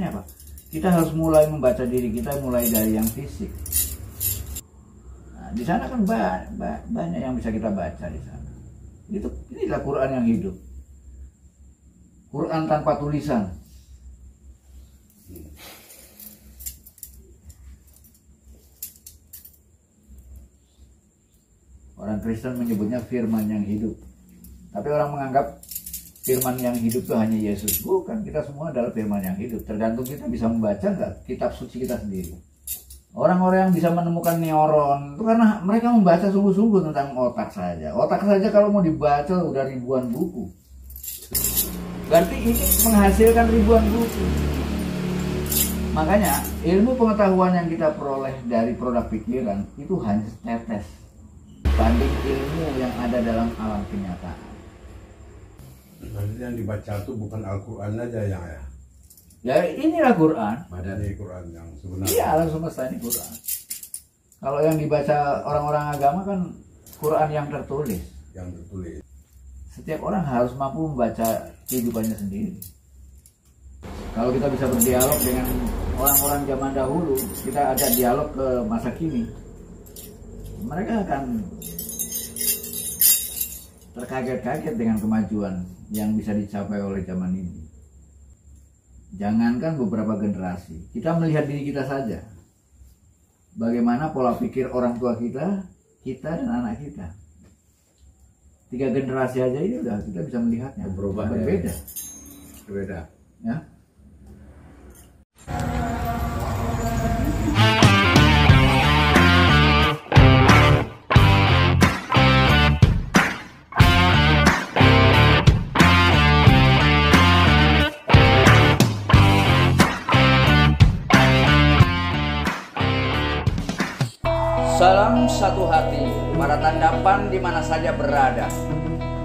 Apa? Kita harus mulai membaca diri kita mulai dari yang fisik. Nah, di sana kan banyak yang bisa kita baca di sana. Inilah Quran yang hidup. Quran tanpa tulisan. Orang Kristen menyebutnya firman yang hidup. Tapi orang menganggap firman yang hidup itu hanya Yesus. Bukan, kita semua adalah firman yang hidup. Tergantung kita bisa membaca nggak kitab suci kita sendiri. Orang-orang yang bisa menemukan neuron itu karena mereka membaca sungguh-sungguh tentang otak saja. Otak saja kalau mau dibaca udah ribuan buku. Berarti ini menghasilkan ribuan buku. Makanya ilmu pengetahuan yang kita peroleh dari produk pikiran itu hanya setetes banding ilmu yang ada dalam alam kenyataan. Berarti yang dibaca itu bukan Al-Quran aja ya? Ya inilah Quran. Ini Quran yang sebenarnya. Iya, alam semesta ini Quran. Kalau yang dibaca orang-orang agama kan Quran yang tertulis. Yang tertulis. Setiap orang harus mampu membaca kehidupannya sendiri. Kalau kita bisa berdialog dengan orang-orang zaman dahulu, kita ada dialog ke masa kini, mereka akan terkaget-kaget dengan kemajuan yang bisa dicapai oleh zaman ini. Jangankan beberapa generasi, kita melihat diri kita saja. Bagaimana pola pikir orang tua kita dan anak kita. 3 generasi aja ini udah kita bisa melihatnya Berubah, berbeda. Berbeda. Ya. Salam satu hati, para tandapan di mana saja berada.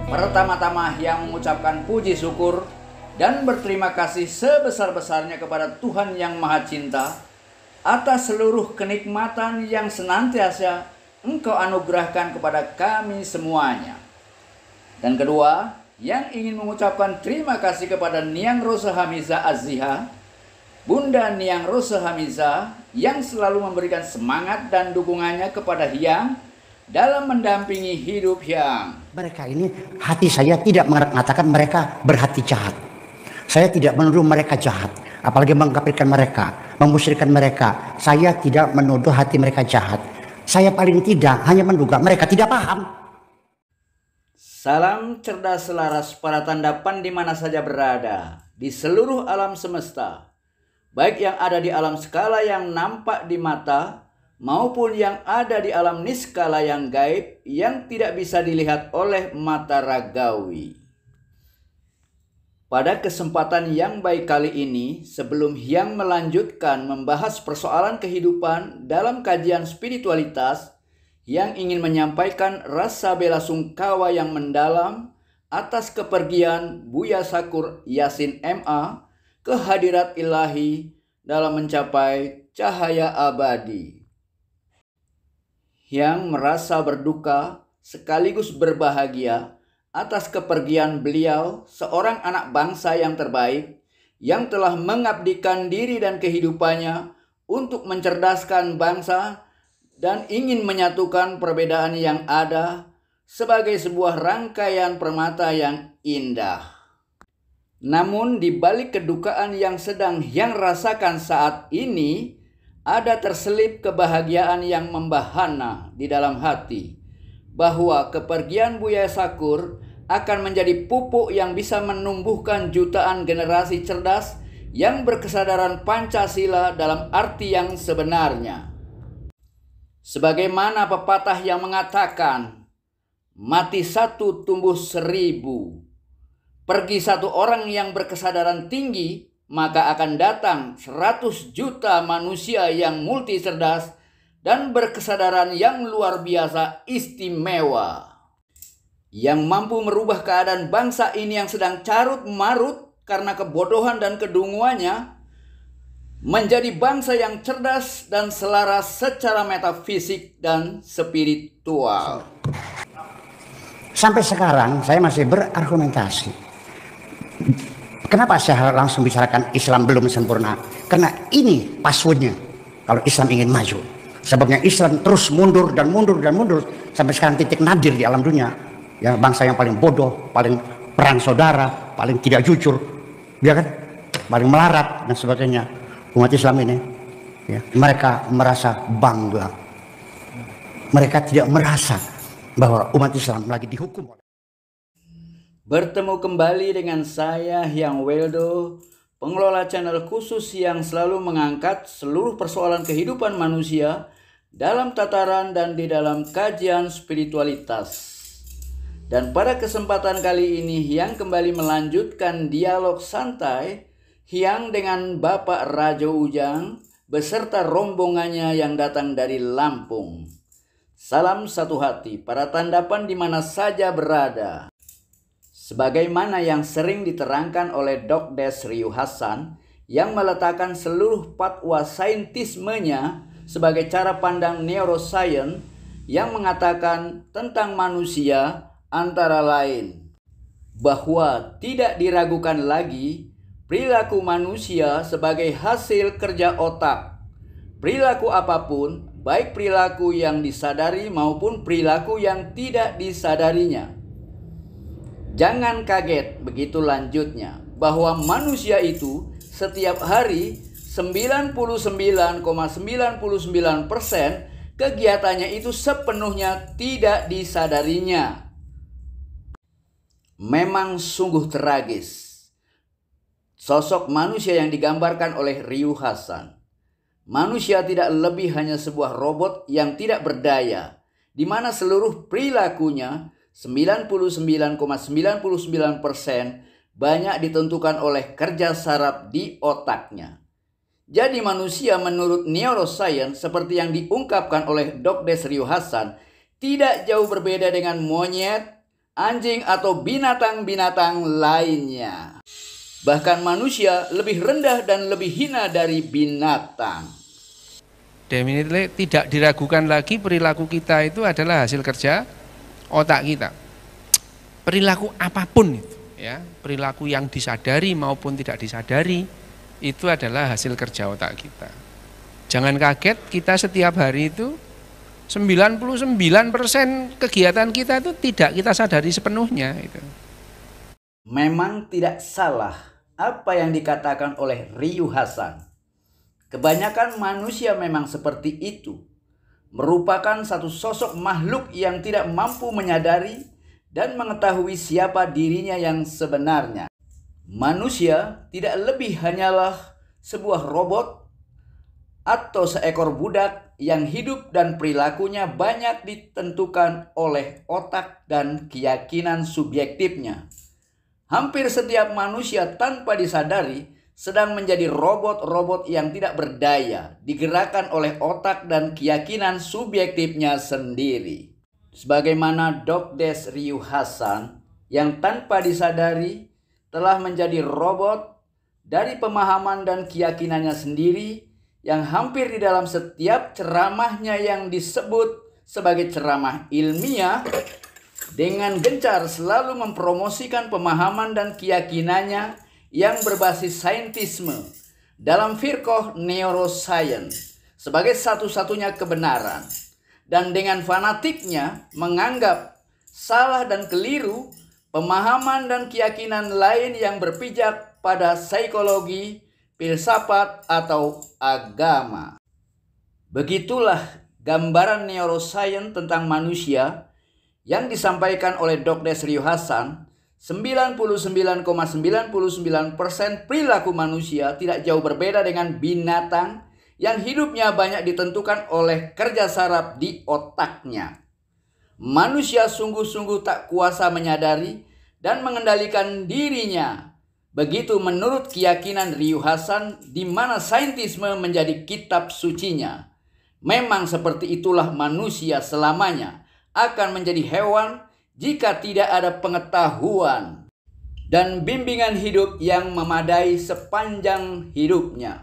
Pertama-tama yang mengucapkan puji syukur dan berterima kasih sebesar-besarnya kepada Tuhan yang Maha Cinta atas seluruh kenikmatan yang senantiasa Engkau anugerahkan kepada kami semuanya. Dan kedua, yang ingin mengucapkan terima kasih kepada Niang Rose Hamiza Aziha, Bunda Niang Rose Hamiza, yang selalu memberikan semangat dan dukungannya kepada Hyang dalam mendampingi hidup Hyang. Mereka ini, hati saya tidak mengatakan mereka berhati jahat. Saya tidak menuduh mereka jahat, apalagi mengkafirkan mereka, memusyrikan mereka. Saya tidak menuduh hati mereka jahat. Saya paling tidak hanya menduga mereka tidak paham. Salam cerdas selaras para tandapan di mana saja berada, di seluruh alam semesta. Baik yang ada di alam skala yang nampak di mata, maupun yang ada di alam niskala yang gaib, yang tidak bisa dilihat oleh mata ragawi. Pada kesempatan yang baik kali ini, sebelum Hyang melanjutkan membahas persoalan kehidupan dalam kajian spiritualitas, yang ingin menyampaikan rasa bela sungkawa yang mendalam atas kepergian Buya Sakur Yasin MA, kehadirat ilahi dalam mencapai cahaya abadi. Yang merasa berduka sekaligus berbahagia atas kepergian beliau, seorang anak bangsa yang terbaik yang telah mengabdikan diri dan kehidupannya untuk mencerdaskan bangsa dan ingin menyatukan perbedaan yang ada sebagai sebuah rangkaian permata yang indah. Namun di balik kedukaan yang sedang Hyang rasakan saat ini, ada terselip kebahagiaan yang membahana di dalam hati, bahwa kepergian Buya Sakur akan menjadi pupuk yang bisa menumbuhkan jutaan generasi cerdas yang berkesadaran Pancasila dalam arti yang sebenarnya. Sebagaimana pepatah yang mengatakan, mati 1 tumbuh 1000. Pergi 1 orang yang berkesadaran tinggi, maka akan datang 100 juta manusia yang multi cerdas dan berkesadaran yang luar biasa istimewa, yang mampu merubah keadaan bangsa ini yang sedang carut marut karena kebodohan dan kedunguannya, menjadi bangsa yang cerdas dan selaras secara metafisik dan spiritual. Sampai sekarang saya masih berargumentasi. Kenapa saya langsung bicarakan Islam belum sempurna? Karena ini passwordnya kalau Islam ingin maju. Sebabnya Islam terus mundur dan mundur dan mundur sampai sekarang titik nadir di alam dunia. Ya, bangsa yang paling bodoh, paling perang saudara, paling tidak jujur, ya kan? Paling melarat dan sebagainya. Umat Islam ini, ya, mereka merasa bangga. Mereka tidak merasa bahwa umat Islam lagi dihukum. Bertemu kembali dengan saya, Hyang Weldo, pengelola channel khusus yang selalu mengangkat seluruh persoalan kehidupan manusia dalam tataran dan di dalam kajian spiritualitas. Dan pada kesempatan kali ini, Hyang kembali melanjutkan dialog santai Hyang dengan Bapak Rajo Ujang beserta rombongannya yang datang dari Lampung. Salam satu hati para tandapan di mana saja berada. Sebagaimana yang sering diterangkan oleh Dr. Des Ryu Hasan yang meletakkan seluruh fatwa saintismenya sebagai cara pandang neuroscience yang mengatakan tentang manusia antara lain bahwa tidak diragukan lagi perilaku manusia sebagai hasil kerja otak. Perilaku apapun, baik perilaku yang disadari maupun perilaku yang tidak disadarinya. Jangan kaget, begitu lanjutnya, bahwa manusia itu setiap hari 99,99% kegiatannya itu sepenuhnya tidak disadarinya. Memang sungguh tragis sosok manusia yang digambarkan oleh Ryu Hasan. Manusia tidak lebih hanya sebuah robot yang tidak berdaya, di mana seluruh perilakunya 99,99% banyak ditentukan oleh kerja saraf di otaknya. Jadi manusia menurut neuroscience seperti yang diungkapkan oleh Dr. Des Ryu Hasan tidak jauh berbeda dengan monyet, anjing atau binatang-binatang lainnya. Bahkan manusia lebih rendah dan lebih hina dari binatang. Definitely tidak diragukan lagi perilaku kita itu adalah hasil kerja otak kita. Perilaku apapun itu, ya, perilaku yang disadari maupun tidak disadari itu adalah hasil kerja otak kita. Jangan kaget, kita setiap hari itu 99% kegiatan kita itu tidak kita sadari sepenuhnya itu. Memang tidak salah apa yang dikatakan oleh Ryu Hasan. Kebanyakan manusia memang seperti itu. Merupakan satu sosok makhluk yang tidak mampu menyadari dan mengetahui siapa dirinya yang sebenarnya. Manusia tidak lebih hanyalah sebuah robot atau seekor budak yang hidup dan perilakunya banyak ditentukan oleh otak dan keyakinan subjektifnya. Hampir setiap manusia tanpa disadari sedang menjadi robot-robot yang tidak berdaya, digerakkan oleh otak dan keyakinan subjektifnya sendiri. Sebagaimana Dr. Des Ryu Hasan yang tanpa disadari telah menjadi robot dari pemahaman dan keyakinannya sendiri yang hampir di dalam setiap ceramahnya yang disebut sebagai ceramah ilmiah dengan gencar selalu mempromosikan pemahaman dan keyakinannya yang berbasis saintisme dalam firqah neuroscience sebagai satu-satunya kebenaran, dan dengan fanatiknya menganggap salah dan keliru pemahaman dan keyakinan lain yang berpijak pada psikologi, filsafat atau agama. Begitulah gambaran neuroscience tentang manusia yang disampaikan oleh Dr. Des Ryu Hasan. 99,99% perilaku manusia tidak jauh berbeda dengan binatang yang hidupnya banyak ditentukan oleh kerja saraf di otaknya. Manusia sungguh-sungguh tak kuasa menyadari dan mengendalikan dirinya. Begitu menurut keyakinan Ryu Hasan, di mana saintisme menjadi kitab sucinya. Memang seperti itulah manusia selamanya akan menjadi hewan jika tidak ada pengetahuan dan bimbingan hidup yang memadai sepanjang hidupnya.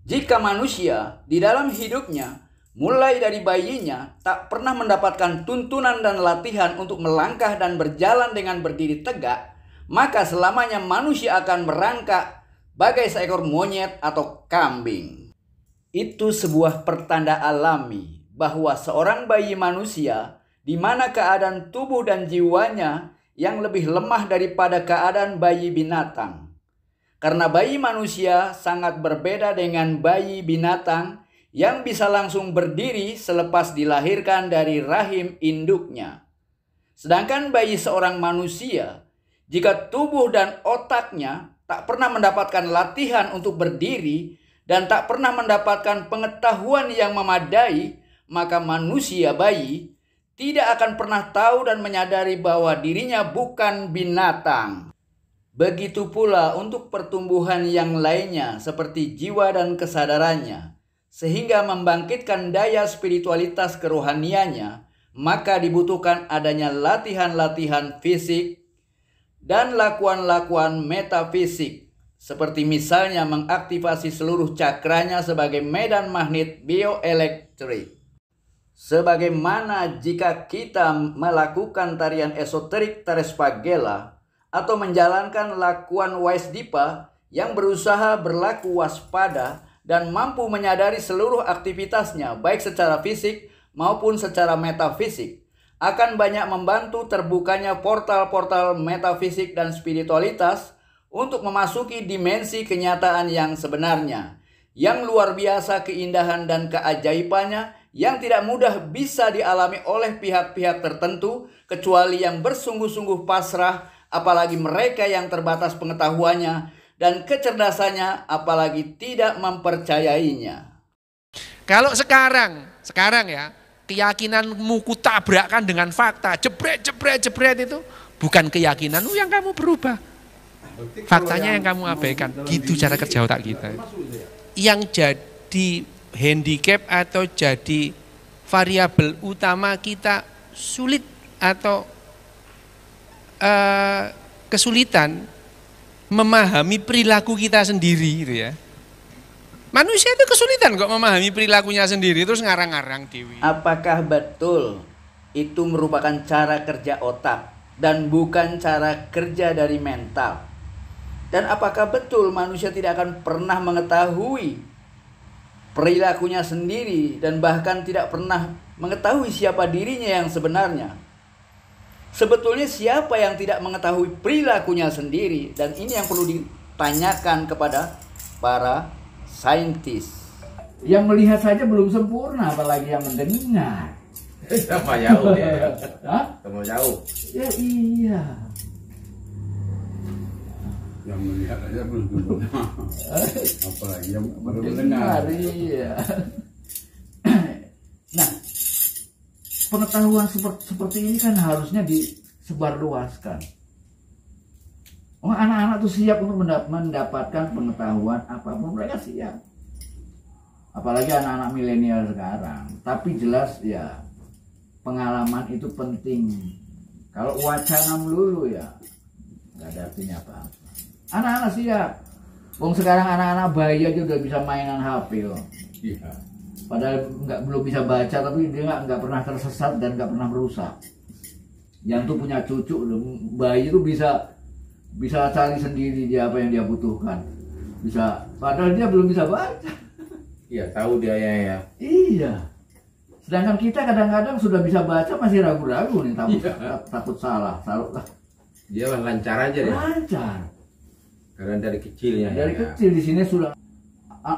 Jika manusia di dalam hidupnya, mulai dari bayinya, tak pernah mendapatkan tuntunan dan latihan untuk melangkah dan berjalan dengan berdiri tegak, maka selamanya manusia akan merangkak bagai seekor monyet atau kambing. Itu sebuah pertanda alami bahwa seorang bayi manusia di mana keadaan tubuh dan jiwanya yang lebih lemah daripada keadaan bayi binatang. Karena bayi manusia sangat berbeda dengan bayi binatang yang bisa langsung berdiri selepas dilahirkan dari rahim induknya. Sedangkan bayi seorang manusia, jika tubuh dan otaknya tak pernah mendapatkan latihan untuk berdiri dan tak pernah mendapatkan pengetahuan yang memadai, maka manusia bayi tidak akan pernah tahu dan menyadari bahwa dirinya bukan binatang. Begitu pula untuk pertumbuhan yang lainnya seperti jiwa dan kesadarannya, sehingga membangkitkan daya spiritualitas kerohaniannya, maka dibutuhkan adanya latihan-latihan fisik dan lakuan-lakuan metafisik, seperti misalnya mengaktifasi seluruh cakranya sebagai medan magnet bioelektrik. Sebagaimana jika kita melakukan tarian esoterik Tarespagela atau menjalankan lakuan Waisdipa yang berusaha berlaku waspada dan mampu menyadari seluruh aktivitasnya baik secara fisik maupun secara metafisik, akan banyak membantu terbukanya portal-portal metafisik dan spiritualitas untuk memasuki dimensi kenyataan yang sebenarnya, yang luar biasa keindahan dan keajaibannya, yang tidak mudah bisa dialami oleh pihak-pihak tertentu kecuali yang bersungguh-sungguh pasrah, apalagi mereka yang terbatas pengetahuannya dan kecerdasannya, apalagi tidak mempercayainya. Kalau sekarang ya, keyakinanmu kutabrakkan dengan fakta, jebret itu bukan keyakinanmu yang kamu berubah. Faktanya yang kamu abaikan. Gitu cara kerja otak kita. Yang jadi handicap atau jadi variabel utama kita sulit atau kesulitan memahami perilaku kita sendiri gitu ya. Manusia itu kesulitan kok memahami perilakunya sendiri terus ngarang-ngarang dewi. Apakah betul itu merupakan cara kerja otak dan bukan cara kerja dari mental? Dan apakah betul manusia tidak akan pernah mengetahui perilakunya sendiri dan bahkan tidak pernah mengetahui siapa dirinya yang sebenarnya? Sebetulnya siapa yang tidak mengetahui perilakunya sendiri? Dan ini yang perlu ditanyakan kepada para saintis. Yang melihat saja belum sempurna, apalagi yang mendengar. Sama jauh ya. Hah? Sama jauh. Ya iya. Yang melihat aja belum sempurna. Apalagi yang baru Mendengar, mendengar. iya. Nah, pengetahuan seperti ini kan harusnya disebarluaskan. Oh, anak-anak tuh siap untuk mendapatkan pengetahuan apapun, mereka siap. Apalagi anak-anak milenial sekarang. Tapi jelas ya, pengalaman itu penting. Kalau wacana melulu ya nggak ada artinya apa-apa. Anak-anak siap. Wong sekarang anak-anak bayi aja udah bisa mainan HP loh. Iya. Padahal belum bisa baca, tapi dia nggak pernah tersesat dan nggak pernah merusak. Yang tuh punya cucu, bayi itu bisa cari sendiri dia apa yang dia butuhkan. Bisa, padahal dia belum bisa baca. Iya, tahu dia ya. Iya. Sedangkan kita kadang-kadang sudah bisa baca masih ragu-ragu nih, takut salah. Dia lancar aja deh. Lancar. Karena dari kecilnya. Dari kecil di sini sudah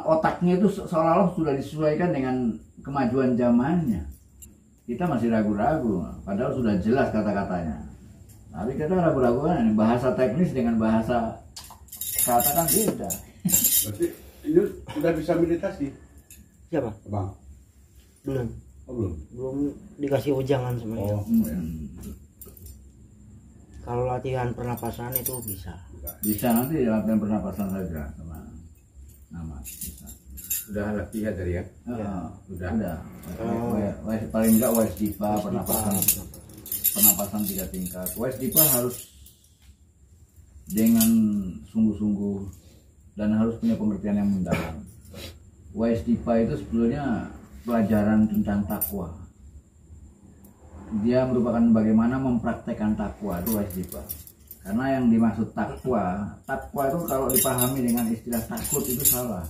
otaknya itu seolah-olah sudah disesuaikan dengan kemajuan zamannya. Kita masih ragu-ragu, padahal sudah jelas kata-katanya. Tapi kita ragu-ragu kan, bahasa teknis dengan bahasa kata kan beda. Berarti ini sudah bisa meditasi? Siapa? Bang? Belum. Oh, belum? Belum dikasih ujangan sebenarnya. Oh, Kalau latihan pernapasan itu bisa. Bisa nanti latihan pernapasan saja sama nama bisa. Sudah latihan tadi ya? Udah. Paling enggak Waisdipa pernapasan 3 tingkat. Waisdipa harus dengan sungguh-sungguh dan harus punya pengertian yang mendalam. Waisdipa itu sebetulnya pelajaran tentang takwa. Dia merupakan bagaimana mempraktekkan takwa, itu Waisdipa. Karena yang dimaksud takwa itu kalau dipahami dengan istilah takut itu salah.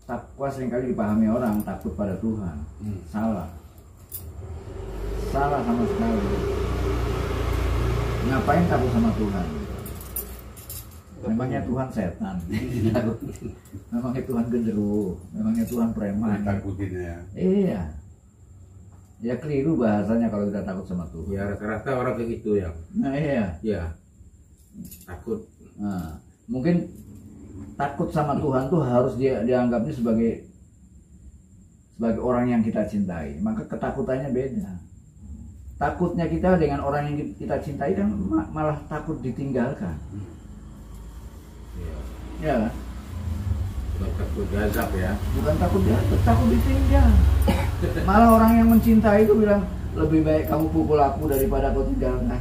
Takwa seringkali dipahami orang takut pada Tuhan. Salah sama sekali. Ngapain takut sama Tuhan? Memangnya Tuhan setan? Memangnya Tuhan genderuwo? Memangnya Tuhan preman? Takutin ya. Iya. Ya keliru bahasanya kalau kita takut sama Tuhan. Ya rata-rata orang kayak gitu ya. Nah iya. Ya. Takut. Nah, mungkin takut sama Tuhan tuh harus dianggapnya sebagai orang yang kita cintai. Maka ketakutannya beda. Takutnya kita dengan orang yang kita cintai kan malah takut ditinggalkan. Ya. Bukan takut gazab ya. Bukan takut jatuh, takut ditinggal. Malah orang yang mencintai itu bilang lebih baik kamu pukul aku daripada kau tinggalkan.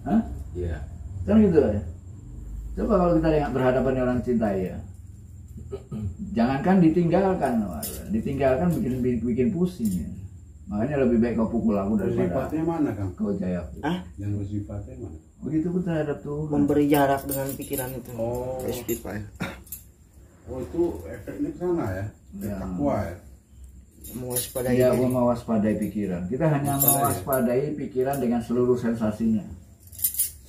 Hah? Iya. Kan gitu ya. Coba kalau kita berhadapan dengan orang cintai ya. Jangankan ditinggalkan, ditinggalkan bikin pusing ya. Makanya lebih baik kau pukul aku daripada Sifatnya mana Kang? kau jaya. Yang bersifatnya mana? Begitu pun terhadap Tuhan. Memberi jarak dengan pikiran itu. Oh, itu efeknya ke sana ya? Ya. Takwa ya? Mewaspadai. Ya, mewaspadai pikiran. Kita hanya mewaspadai pikiran dengan seluruh sensasinya.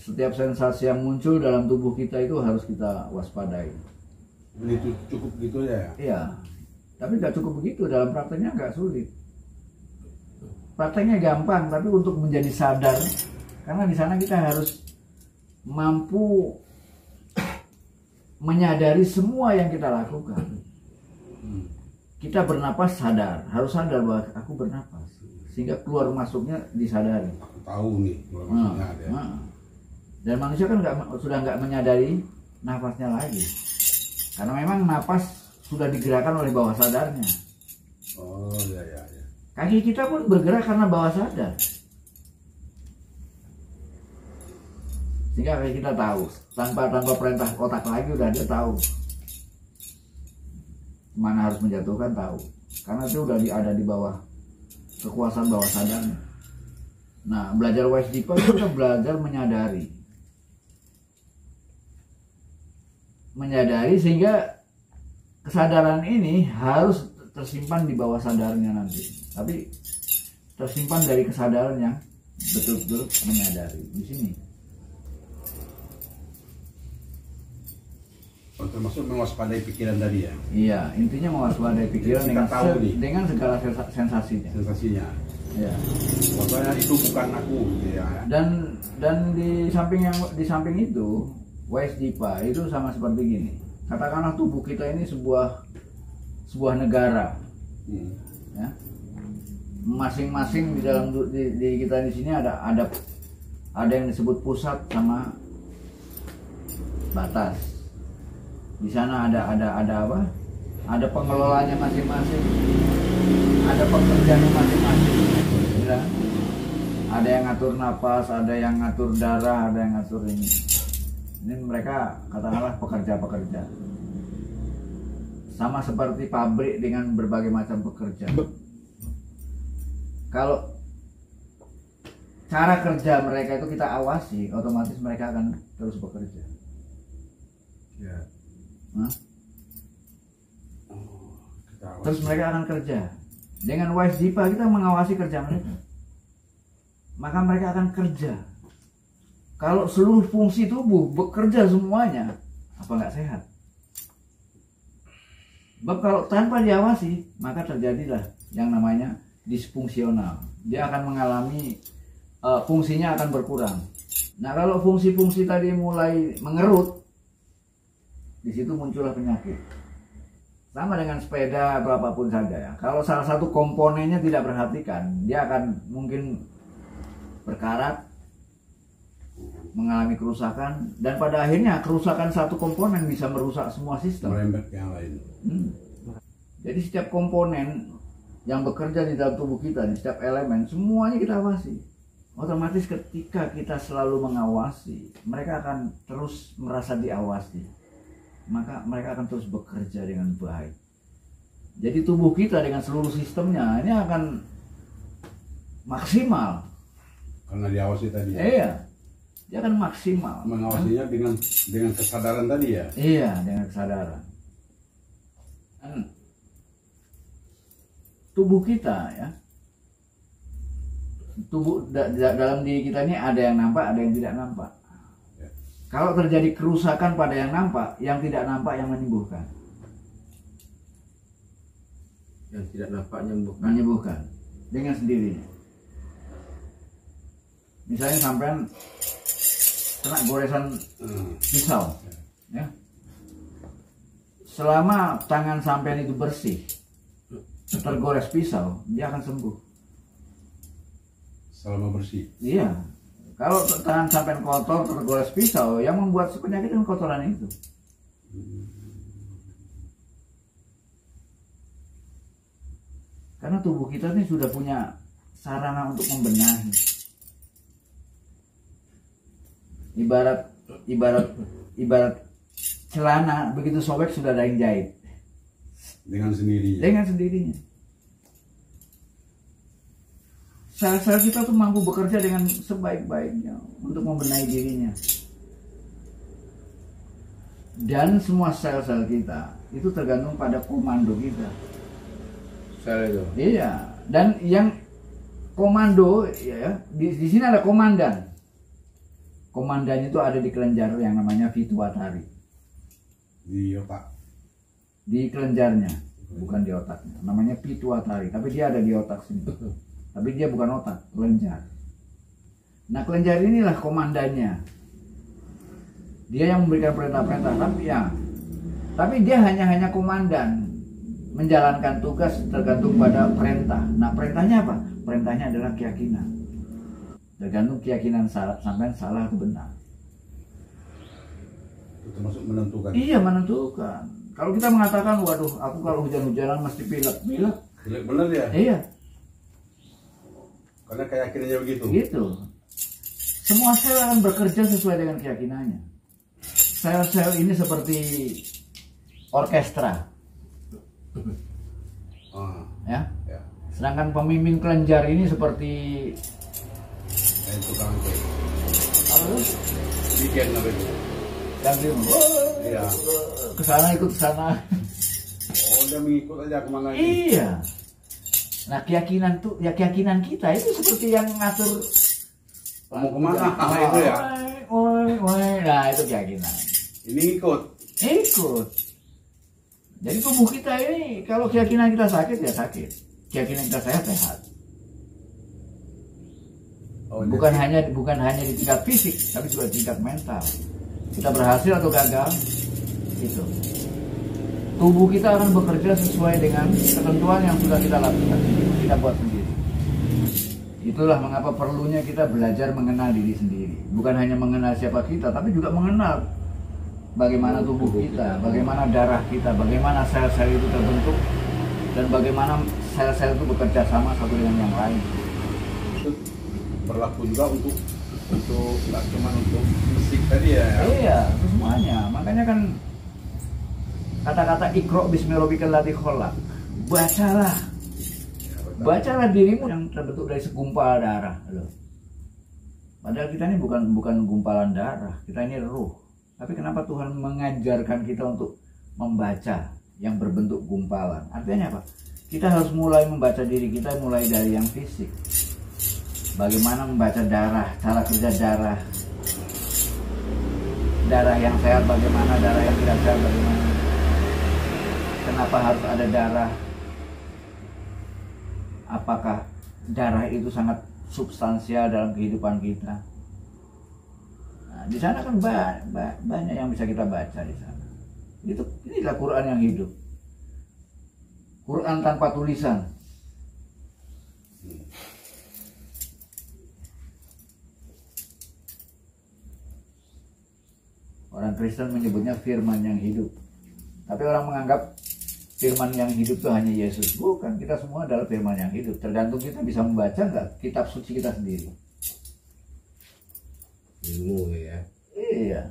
Setiap sensasi yang muncul dalam tubuh kita itu harus kita waspadai. Itu cukup gitu ya? Iya, tapi nggak cukup begitu. Dalam prakteknya agak sulit. Prakteknya gampang, tapi untuk menjadi sadar, karena di sana kita harus mampu menyadari semua yang kita lakukan. Kita bernapas sadar, harus sadar bahwa aku bernapas, sehingga keluar masuknya disadari. Aku tahu nih, maksudnya ada. Dan manusia kan sudah nggak menyadari nafasnya lagi, karena memang nafas sudah digerakkan oleh bawah sadarnya. Oh ya. Kaki kita pun bergerak karena bawah sadar, sehingga kita tahu tanpa perintah otak lagi udah dia tahu mana harus menjatuhkan, tahu karena itu udah ada di bawah kekuasaan bawah sadarnya. Nah, belajar Wajdipa itu kita belajar menyadari sehingga kesadaran ini harus tersimpan di bawah sadarnya nanti, tapi tersimpan dari kesadaran yang betul-betul menyadari di sini. Termasuk mewaspadai pikiran tadi ya? Iya, intinya mewaspadai pikiran dengan segala sensasinya. Sensasinya. Ya. Maksudnya itu bukan aku, gitu ya. Dan di samping itu, Wajdipa itu sama seperti gini. Katakanlah tubuh kita ini sebuah negara. Ya. Masing-masing di dalam di kita di sini ada yang disebut pusat sama batas. Di sana ada apa? Ada pengelolanya masing-masing, ada pekerjaannya masing-masing. Ya. Ada yang ngatur napas, ada yang ngatur darah, ada yang ngatur ini. Ini mereka katakanlah pekerja-pekerja. Sama seperti pabrik dengan berbagai macam pekerja. Kalau cara kerja mereka itu kita awasi, otomatis mereka akan terus bekerja. Ya. Terus mereka akan kerja. Dengan Wajdipa kita mengawasi kerja mereka, maka mereka akan kerja. Kalau seluruh fungsi tubuh bekerja semuanya, apa nggak sehat? Sebab kalau tanpa diawasi, maka terjadilah yang namanya disfungsional. Dia akan mengalami fungsinya akan berkurang. Nah, kalau fungsi-fungsi tadi mulai mengerut, di situ muncullah penyakit. Sama dengan sepeda atau apapun saja ya. Kalau salah satu komponennya tidak perhatikan, dia akan mungkin berkarat, mengalami kerusakan, dan pada akhirnya kerusakan satu komponen bisa merusak semua sistem. Merembet yang lain. Jadi setiap komponen yang bekerja di dalam tubuh kita, di setiap elemen, semuanya kita awasi. Otomatis ketika kita selalu mengawasi, mereka akan terus merasa diawasi. Maka mereka akan terus bekerja dengan baik. Jadi tubuh kita dengan seluruh sistemnya ini akan maksimal Karena diawasi tadi. Iya, dia kan maksimal. Mengawasinya dengan kesadaran tadi ya. Iya, dengan kesadaran. Tubuh kita ya, dalam diri kita ini ada yang nampak, ada yang tidak nampak. Ya. Kalau terjadi kerusakan pada yang nampak, yang tidak nampak yang menyembuhkan. Yang tidak nampak Menyembuhkan dengan sendirinya. Misalnya sampean kena goresan pisau, ya. Selama tangan sampean itu bersih, tergores pisau, dia akan sembuh. Selama bersih. Iya. Kalau tangan sampean kotor, tergores pisau, yang membuat penyakit itu kotoran itu. Karena tubuh kita ini sudah punya sarana untuk membenahi. Ibarat celana begitu sobek sudah ada yang jahit. Dengan sendirinya. Dengan sendirinya. Sel-sel kita tuh mampu bekerja dengan sebaik-baiknya untuk membenahi dirinya. Dan semua sel-sel kita itu tergantung pada komando kita. Sel itu. Iya, dan yang komando ya di sini ada komandan. Komandannya itu ada di kelenjar yang namanya pituitari. Di otak. Di kelenjarnya, bukan di otaknya. Namanya pituitari, tapi dia ada di otak sini. Tapi dia bukan otak, kelenjar. Nah, kelenjar inilah komandannya. Dia yang memberikan perintah-perintah, tapi dia hanya komandan. Menjalankan tugas tergantung pada perintah. Nah, perintahnya apa? Perintahnya adalah keyakinan. Tergantung keyakinan sampai salah atau benar. Itu termasuk menentukan. Iya, menentukan. Kalau kita mengatakan, waduh, aku kalau hujan-hujanan mesti pilek. Pilek benar ya? Iya. Karena keyakinannya begitu. Gitu. Semua sel akan bekerja sesuai dengan keyakinannya. Sel-sel ini seperti orkestra. Ya. Sedangkan pemimpin kelenjar ini seperti tukang apa? Weekend apa itu? Yang Iya. Kesana ikut kesana. Oh, dia mengikut aja kemana? Iya. Nah, keyakinan kita itu seperti yang ngatur mau kemana? Itu ya. Nah, itu keyakinan. Ini ikut. Jadi tubuh kita ini kalau keyakinan kita sakit ya sakit, keyakinan kita sehat. Bukan hanya di tingkat fisik, tapi juga di tingkat mental. Kita berhasil atau gagal, itu. Tubuh kita akan bekerja sesuai dengan ketentuan yang sudah kita lakukan, kita buat sendiri. Itulah mengapa perlunya kita belajar mengenal diri sendiri. Bukan hanya mengenal siapa kita, tapi juga mengenal bagaimana tubuh kita, bagaimana darah kita, bagaimana sel-sel itu terbentuk, dan bagaimana sel-sel itu bekerja sama satu dengan yang lain. Itu berlaku juga untuk nggak cuma untuk fisik tadi ya? Iya, itu semuanya. Makanya kan kata-kata ikro bismillahirrahmanirrahim kholaq. Bacalah dirimu yang terbentuk dari segumpal darah. Loh. Padahal kita ini bukan gumpalan darah, kita ini ruh. Tapi kenapa Tuhan mengajarkan kita untuk membaca yang berbentuk gumpalan? Artinya apa? Kita harus mulai membaca diri kita mulai dari yang fisik. Bagaimana membaca darah, cara kerja darah. Darah yang sehat bagaimana, darah yang tidak sehat bagaimana. Kenapa harus ada darah? Apakah darah itu sangat substansial dalam kehidupan kita? Nah, di sana kan banyak yang bisa kita baca di sana. Inilah Quran yang hidup. Quran tanpa tulisan. Orang Kristen menyebutnya firman yang hidup. Tapi orang menganggap firman yang hidup itu hanya Yesus. Bukan, kita semua adalah firman yang hidup. Tergantung kita bisa membaca nggak kitab suci kita sendiri. Ilmu ya. Iya.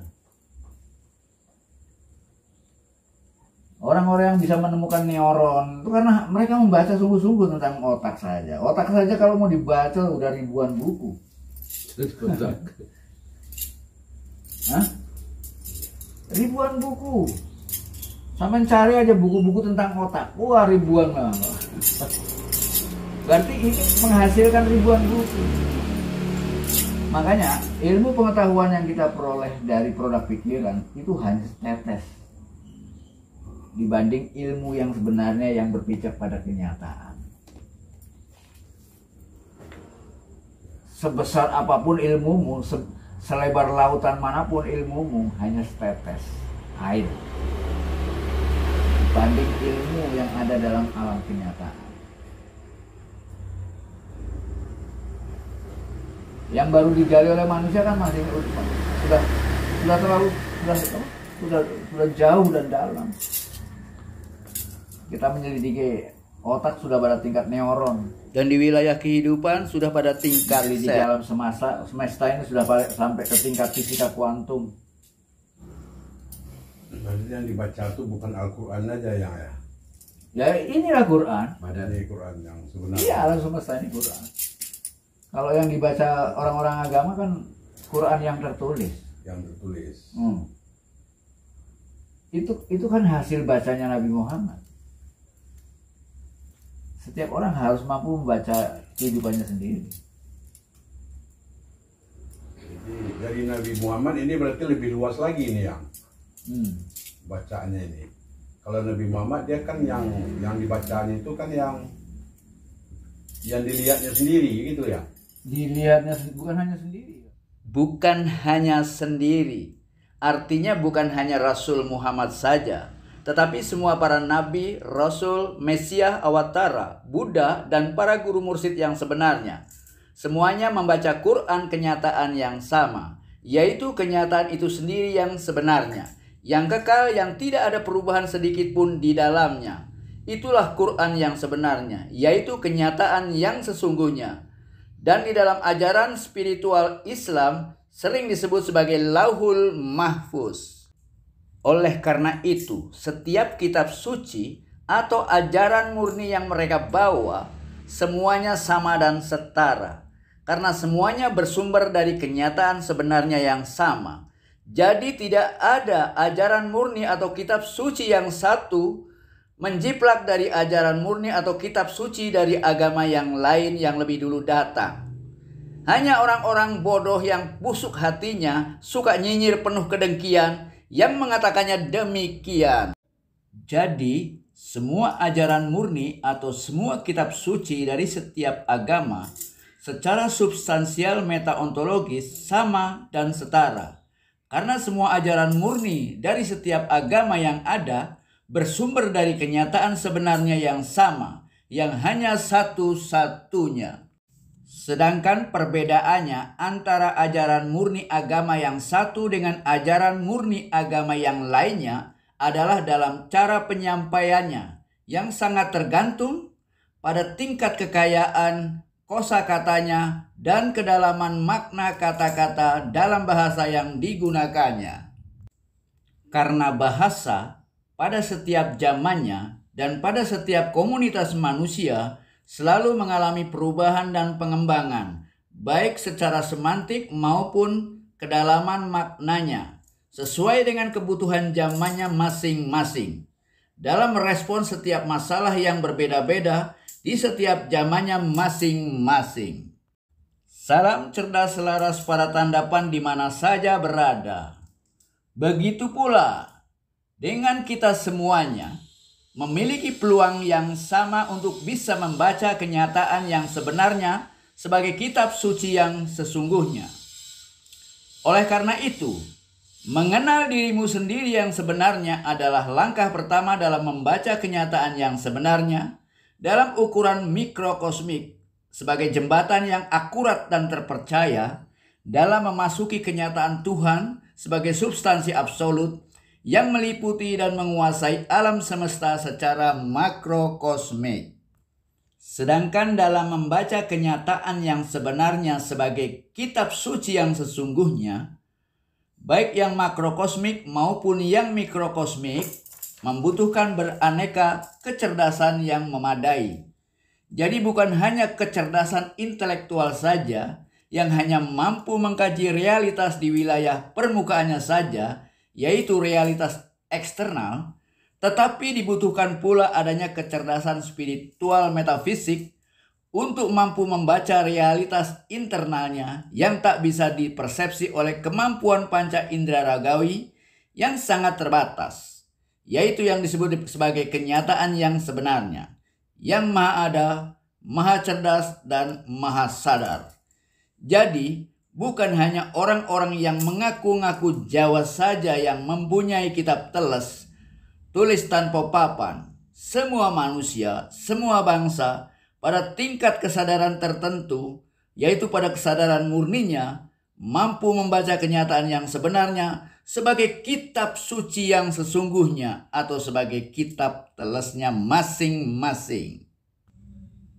Orang-orang yang bisa menemukan neuron itu karena mereka membaca sungguh-sungguh tentang otak saja. Otak saja kalau mau dibaca udah ribuan buku. Hah? Ribuan buku. Sampai cari aja buku-buku tentang otak. Wah, ribuan lah. Berarti ini menghasilkan ribuan buku. Makanya ilmu pengetahuan yang kita peroleh dari produk pikiran itu hanya setetes dibanding ilmu yang sebenarnya yang berpijak pada kenyataan. Sebesar apapun ilmumu, selebar lautan manapun ilmumu, hanya setetes air dibanding ilmu yang ada dalam alam kenyataan. Yang baru digali oleh manusia kan masih sudah jauh dan dalam. Kita menyelidiki otak sudah pada tingkat neuron, Dan di wilayah kehidupan sudah pada tingkat di sel. dalam semesta ini sudah sampai ke tingkat fisika kuantum. Berarti yang dibaca itu bukan Al-Quran aja ya? Ya inilah Quran. Ini Quran yang sebenarnya. Iya, alam semesta ini Quran. Kalau yang dibaca orang-orang agama kan Quran yang tertulis. Yang tertulis. Itu kan hasil bacanya Nabi Muhammad. Setiap orang harus mampu membaca kehidupannya sendiri. Jadi dari Nabi Muhammad ini berarti lebih luas lagi ini yang bacaannya ini. Kalau Nabi Muhammad dia kan yang dibacaan itu kan yang dilihatnya sendiri gitu ya. Dilihatnya bukan hanya sendiri. Bukan hanya sendiri. Artinya bukan hanya Rasul Muhammad saja, tetapi semua para nabi, rasul, Mesias, Awatara, Buddha, dan para guru mursyid yang sebenarnya. Semuanya membaca Quran kenyataan yang sama, yaitu kenyataan itu sendiri yang sebenarnya, yang kekal, yang tidak ada perubahan sedikit pun di dalamnya. Itulah Quran yang sebenarnya, yaitu kenyataan yang sesungguhnya. Dan di dalam ajaran spiritual Islam sering disebut sebagai Lauhul Mahfuz. Oleh karena itu, setiap kitab suci atau ajaran murni yang mereka bawa, semuanya sama dan setara. Karena semuanya bersumber dari kenyataan sebenarnya yang sama. Jadi tidak ada ajaran murni atau kitab suci yang satu menjiplak dari ajaran murni atau kitab suci dari agama yang lain yang lebih dulu datang. Hanya orang-orang bodoh yang busuk hatinya, suka nyinyir penuh kedengkian, yang mengatakannya demikian. Jadi, semua ajaran murni atau semua kitab suci dari setiap agama secara substansial metaontologis sama dan setara. Karena semua ajaran murni dari setiap agama yang ada bersumber dari kenyataan sebenarnya yang sama, yang hanya satu-satunya. Sedangkan perbedaannya antara ajaran murni agama yang satu dengan ajaran murni agama yang lainnya adalah dalam cara penyampaiannya yang sangat tergantung pada tingkat kekayaan kosakatanya dan kedalaman makna kata-kata dalam bahasa yang digunakannya. Karena bahasa pada setiap zamannya dan pada setiap komunitas manusia selalu mengalami perubahan dan pengembangan, baik secara semantik maupun kedalaman maknanya, sesuai dengan kebutuhan zamannya masing-masing. Dalam merespon setiap masalah yang berbeda-beda di setiap zamannya masing-masing. Salam cerdas selaras para tandapan di mana saja berada. Begitu pula dengan kita semuanya, memiliki peluang yang sama untuk bisa membaca kenyataan yang sebenarnya sebagai kitab suci yang sesungguhnya. Oleh karena itu, mengenal dirimu sendiri yang sebenarnya adalah langkah pertama dalam membaca kenyataan yang sebenarnya dalam ukuran mikrokosmik sebagai jembatan yang akurat dan terpercaya dalam memasuki kenyataan Tuhan sebagai substansi absolut yang meliputi dan menguasai alam semesta secara makrokosmik. Sedangkan dalam membaca kenyataan yang sebenarnya sebagai kitab suci yang sesungguhnya, baik yang makrokosmik maupun yang mikrokosmik, membutuhkan beraneka kecerdasan yang memadai. Jadi bukan hanya kecerdasan intelektual saja yang hanya mampu mengkaji realitas di wilayah permukaannya saja, yaitu realitas eksternal, tetapi dibutuhkan pula adanya kecerdasan spiritual metafisik untuk mampu membaca realitas internalnya yang tak bisa dipersepsi oleh kemampuan panca indera ragawi yang sangat terbatas, yaitu yang disebut sebagai kenyataan yang sebenarnya, yang maha ada, maha cerdas, dan maha sadar. Jadi, bukan hanya orang-orang yang mengaku-ngaku Jawa saja yang mempunyai kitab teles, tulis tanpa papan. Semua manusia, semua bangsa, pada tingkat kesadaran tertentu, yaitu pada kesadaran murninya, mampu membaca kenyataan yang sebenarnya sebagai kitab suci yang sesungguhnya atau sebagai kitab telesnya masing-masing.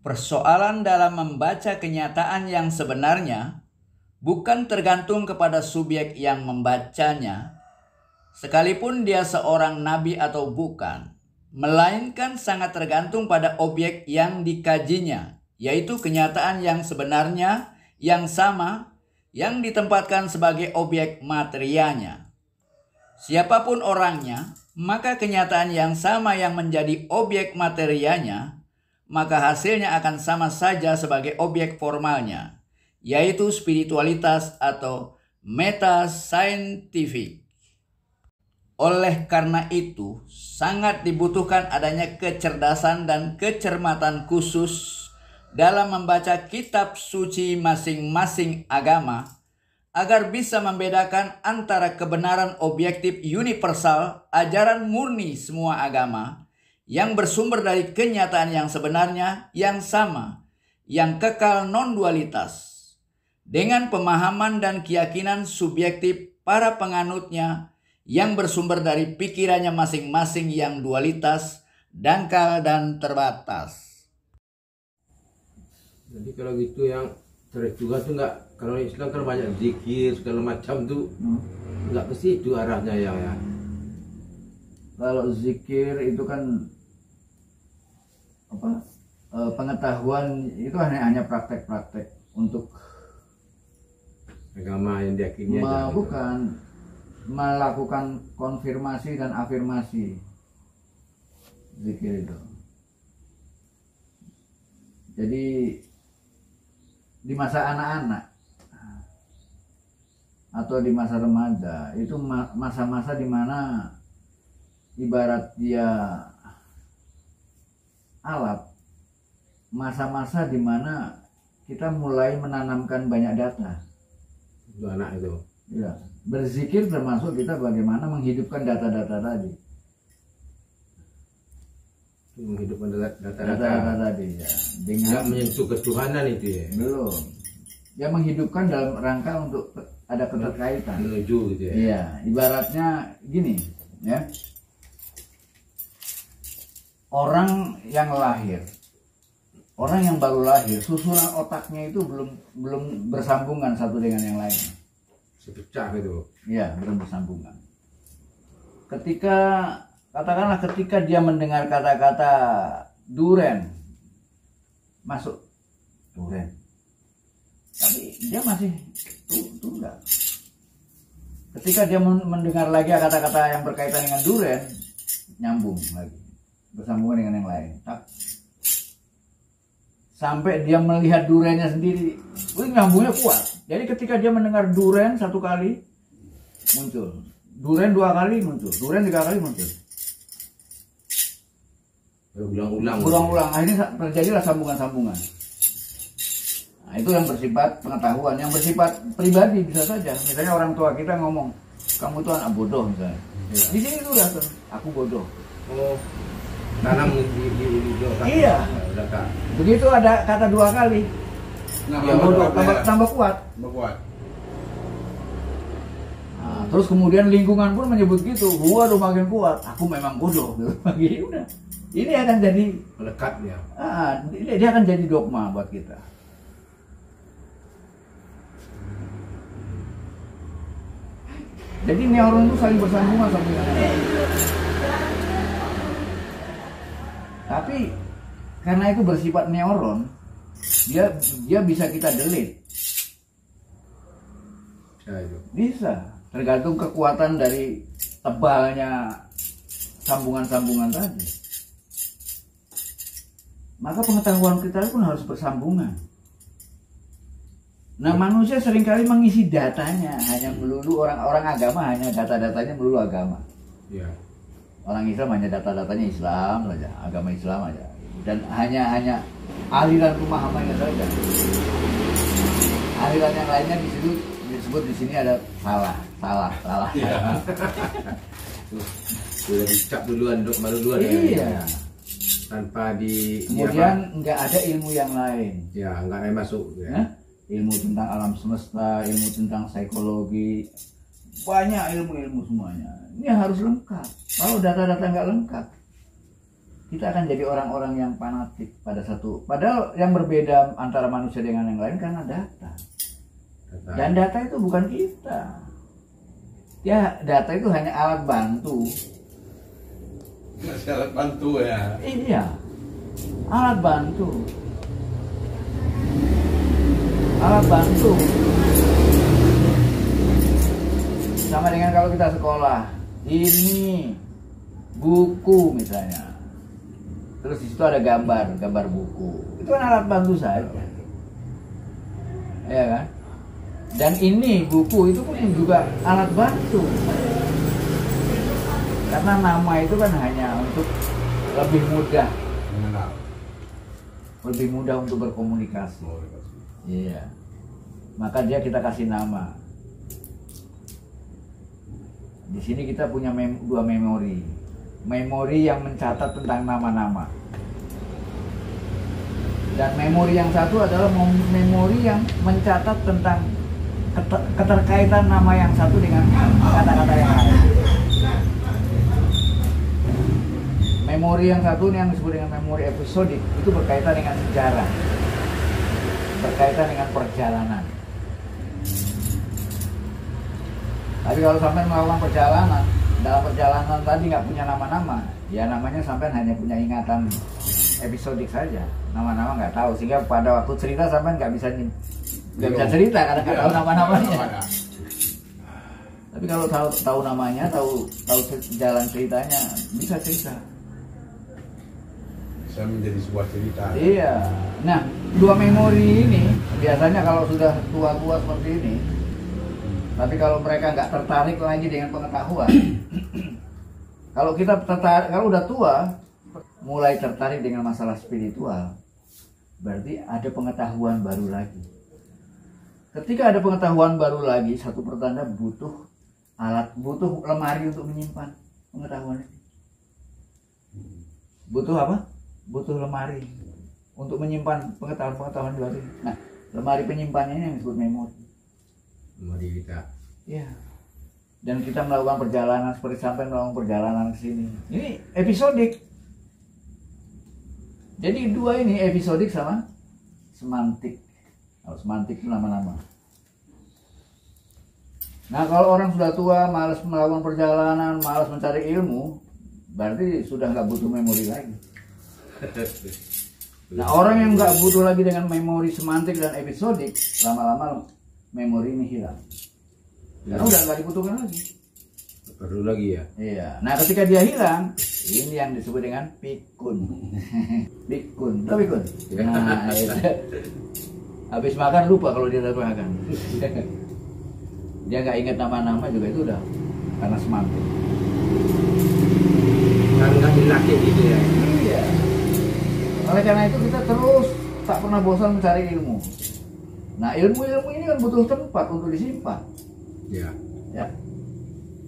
Persoalan dalam membaca kenyataan yang sebenarnya bukan tergantung kepada subjek yang membacanya, sekalipun dia seorang nabi atau bukan, melainkan sangat tergantung pada objek yang dikajinya, yaitu kenyataan yang sebenarnya, yang sama, yang ditempatkan sebagai objek materianya. Siapapun orangnya, maka kenyataan yang sama yang menjadi objek materianya, maka hasilnya akan sama saja sebagai objek formalnya, yaitu spiritualitas atau metasaintifik. Oleh karena itu, sangat dibutuhkan adanya kecerdasan dan kecermatan khusus dalam membaca kitab suci masing-masing agama agar bisa membedakan antara kebenaran objektif universal ajaran murni semua agama yang bersumber dari kenyataan yang sebenarnya yang sama, yang kekal non-dualitas, dengan pemahaman dan keyakinan subjektif para penganutnya yang bersumber dari pikirannya masing-masing yang dualitas, dangkal, dan terbatas. Jadi kalau gitu yang juga tuh nggak, kalau Islam kan banyak zikir segala macam tuh, nggak ke situ arahnya ya. Kalau zikir itu kan pengetahuan itu hanya praktek-praktek untuk agama yang diyakini aja. Bukan melakukan konfirmasi dan afirmasi zikir itu. Jadi di masa anak-anak atau di masa remaja itu masa-masa di mana ibarat dia alat, masa-masa di mana kita mulai menanamkan banyak data. Itu anak itu. Ya, berzikir termasuk kita bagaimana menghidupkan data-data tadi. Menghidupkan Data-data tadi ya. Dengan menyentuh ketuhanan itu ya. Belum. Ya menghidupkan dalam rangka untuk ada keterkaitan. Menuju gitu ya. Iya, ibaratnya gini, ya. Orang yang lahir, orang yang baru lahir, susunan otaknya itu belum bersambungan satu dengan yang lain. Sepecah gitu. Iya, belum bersambungan. Katakanlah ketika dia mendengar kata-kata duren, masuk duren, tapi dia masih tunggal. Ketika dia mendengar lagi kata-kata yang berkaitan dengan duren, nyambung lagi, bersambungan dengan yang lain. Sampai dia melihat durennya sendiri, nyambungnya kuat. Jadi ketika dia mendengar duren satu kali, muncul. Duren dua kali muncul, duren tiga kali muncul. Berulang-ulang. Akhirnya terjadilah sambungan-sambungan. Nah, itu yang bersifat pengetahuan, yang bersifat pribadi bisa saja. Misalnya orang tua kita ngomong, kamu tuh anak bodoh misalnya. Ya. Di sini itu udah aku bodoh. Oh, tanam di otak. Iya. Begitu ada kata dua kali. Ya bodoh, tambah kuat. Nah, terus kemudian lingkungan pun menyebut gitu, waduh makin kuat, aku memang bodoh. Gitu. Udah. Ini akan jadi melekat ya. Dia akan jadi dogma buat kita. Jadi neuron itu saling bersambungan satu dengan lain. Tapi karena itu bersifat neuron, dia bisa kita delete. Bisa itu. Bisa, tergantung kekuatan dari tebalnya sambungan-sambungan tadi. Maka pengetahuan kita pun harus bersambungan. Nah, manusia seringkali mengisi datanya hanya melulu orang agama, hanya data-datanya melulu agama. Ya. Orang Islam hanya data-datanya Islam saja, agama Islam aja. Dan hanya aliran pemahamannya saja. Aliran yang lainnya disebut di sini ada salah. Ya. Sudah dicap duluan, duluan. Iya. Tanpa kemudian nggak ada ilmu yang lain. Ya, nggak ada masuk. Ya. Ilmu tentang alam semesta, ilmu tentang psikologi, banyak ilmu-ilmu semuanya. Ini harus lengkap. Kalau data-data nggak lengkap, kita akan jadi orang-orang yang fanatik pada satu. Padahal yang berbeda antara manusia dengan yang lain karena data. Dan data itu bukan kita. Ya, data itu hanya alat bantu. Masih alat bantu ya. Iya, alat bantu. Alat bantu. Sama dengan kalau kita sekolah, ini buku misalnya. Terus di situ ada gambar buku. Itu kan alat bantu saja. Ya kan? Dan ini buku itu pun juga alat bantu. Karena nama itu kan hanya untuk lebih mudah. Lebih mudah untuk berkomunikasi. Iya. Maka kita kasih nama. Di sini kita punya dua memori. Memori yang mencatat tentang nama-nama. Dan memori yang satu adalah memori yang mencatat tentang keterkaitan nama yang satu dengan kata-kata yang lain. Memori yang satu yang disebut dengan memori episodik itu berkaitan dengan sejarah, berkaitan dengan perjalanan. Tapi kalau sampai melakukan perjalanan, dalam perjalanan tadi nggak punya nama-nama, ya namanya sampai hanya punya ingatan episodik saja, nama-nama nggak tahu, sehingga pada waktu cerita sampai nggak bisa cerita karena nggak tahu nama-namanya. Tapi kalau tahu namanya, tahu jalan ceritanya, bisa cerita. Bisa menjadi sebuah cerita. Iya. Nah, dua memori ini biasanya kalau sudah tua-tua seperti ini, tapi kalau mereka nggak tertarik lagi dengan pengetahuan, kalau kita tertarik, kalau udah tua, mulai tertarik dengan masalah spiritual, berarti ada pengetahuan baru lagi. Ketika ada pengetahuan baru lagi, satu pertanda butuh alat, butuh lemari untuk menyimpan pengetahuan ini. Butuh apa? Butuh lemari untuk menyimpan pengetahuan baru. Nah, lemari penyimpanannya yang disebut memori. Memori kita. Ya. Dan kita melakukan perjalanan seperti sampai melakukan perjalanan ke sini. Ini episodik. Jadi dua ini episodik sama semantik. Kalau semantik itu nama-nama. Nah, kalau orang sudah tua, malas melakukan perjalanan, malas mencari ilmu, berarti sudah nggak butuh memori lagi. Nah, orang yang nggak butuh lagi dengan memori semantik dan episodik, lama-lama memori ini hilang. Karena udah nggak dibutuhkan lagi. Perlu lagi ya. Iya. Nah, ketika dia hilang, ini yang disebut dengan pikun. Pikun, tahu pikun? Nah, itu. Habis makan lupa kalau dia udah makan. Dia nggak ingat nama-nama juga itu udah karena semantik. Kan nggak dilatih gitu ya. Iya. Oleh karena itu kita terus tak pernah bosan mencari ilmu. Nah, ilmu-ilmu ini kan butuh tempat untuk disimpan. Ya. Ya.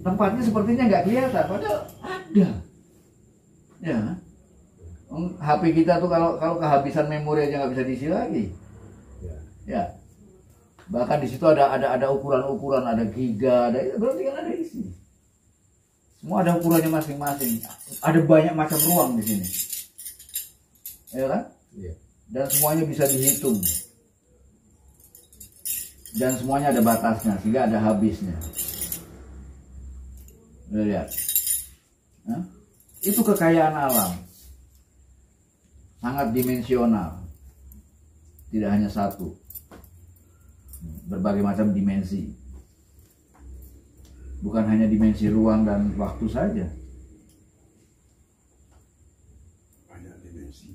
Tempatnya sepertinya nggak kelihatan, padahal ada. Ya. HP kita tuh kalau kehabisan memori aja nggak bisa diisi lagi. Ya. Ya. Bahkan di situ ada ukuran-ukuran, ada giga, ada itu berarti kan ada isi. Semua ada ukurannya masing-masing. Ada banyak macam ruang di sini. Ya kan? Ya. Dan semuanya bisa dihitung. Dan semuanya ada batasnya, sehingga ada habisnya. Udah lihat? Nah, itu kekayaan alam. Sangat dimensional. Tidak hanya satu. Berbagai macam dimensi. Bukan hanya dimensi ruang dan waktu saja.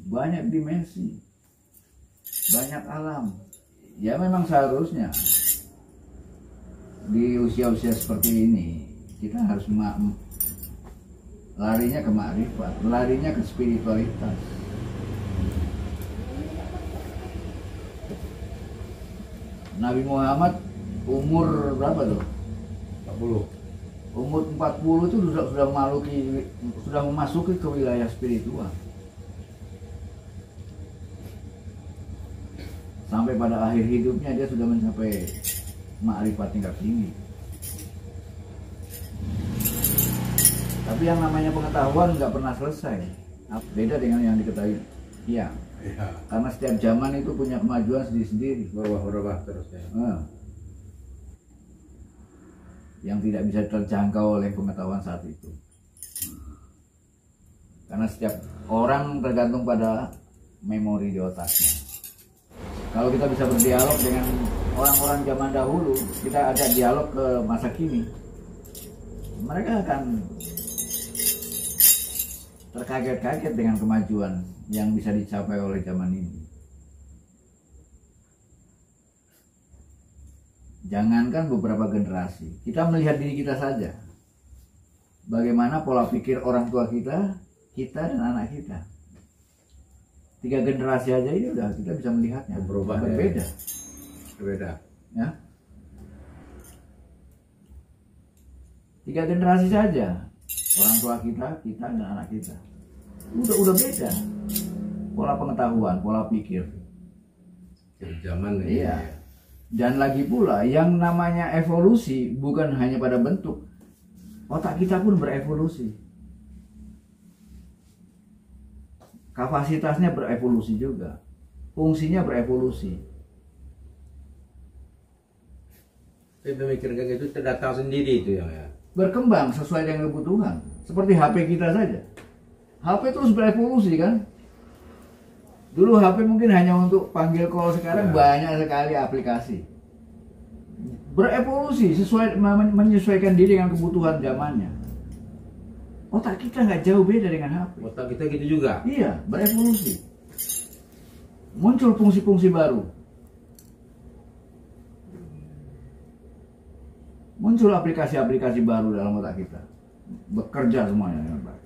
Banyak dimensi. Banyak alam. Ya memang seharusnya di usia-usia seperti ini kita harus larinya ke makrifat, larinya ke spiritualitas. Nabi Muhammad umur berapa tuh? 40. Umur 40 itu sudah memasuki ke wilayah spiritual. Sampai pada akhir hidupnya dia sudah mencapai makrifat tingkat tinggi. Tapi yang namanya pengetahuan nggak pernah selesai. Beda dengan yang diketahui. Iya. Ya. Karena setiap zaman itu punya kemajuan sendiri-sendiri. Berubah terus ya. Yang tidak bisa terjangkau oleh pengetahuan saat itu. Karena setiap orang tergantung pada memori di otaknya. Kalau kita bisa berdialog dengan orang-orang zaman dahulu, kita ada dialog ke masa kini, mereka akan terkaget-kaget dengan kemajuan yang bisa dicapai oleh zaman ini. Jangankan beberapa generasi, kita melihat diri kita saja. Bagaimana pola pikir orang tua kita dan anak kita. 3 generasi aja ini udah kita bisa melihatnya. Berubah, berbeda. ya. Berbeda. Ya. 3 generasi saja. Orang tua kita dan anak kita. Udah beda. Pola pengetahuan, pola pikir. Zaman Iya. Dan lagi pula yang namanya evolusi bukan hanya pada bentuk. Otak kita pun berevolusi. Kapasitasnya berevolusi juga. Fungsinya berevolusi. Tapi memikirkan itu terdatang sendiri itu yang ya. Berkembang sesuai dengan kebutuhan. Seperti HP kita saja. HP terus berevolusi kan. Dulu HP mungkin hanya untuk panggil call, sekarang banyak sekali aplikasi. Berevolusi menyesuaikan diri dengan kebutuhan zamannya. Otak kita nggak jauh beda dengan HP. Otak kita gitu juga. Iya, berevolusi. Muncul fungsi-fungsi baru. Muncul aplikasi-aplikasi baru dalam otak kita. Bekerja semuanya dengan baik.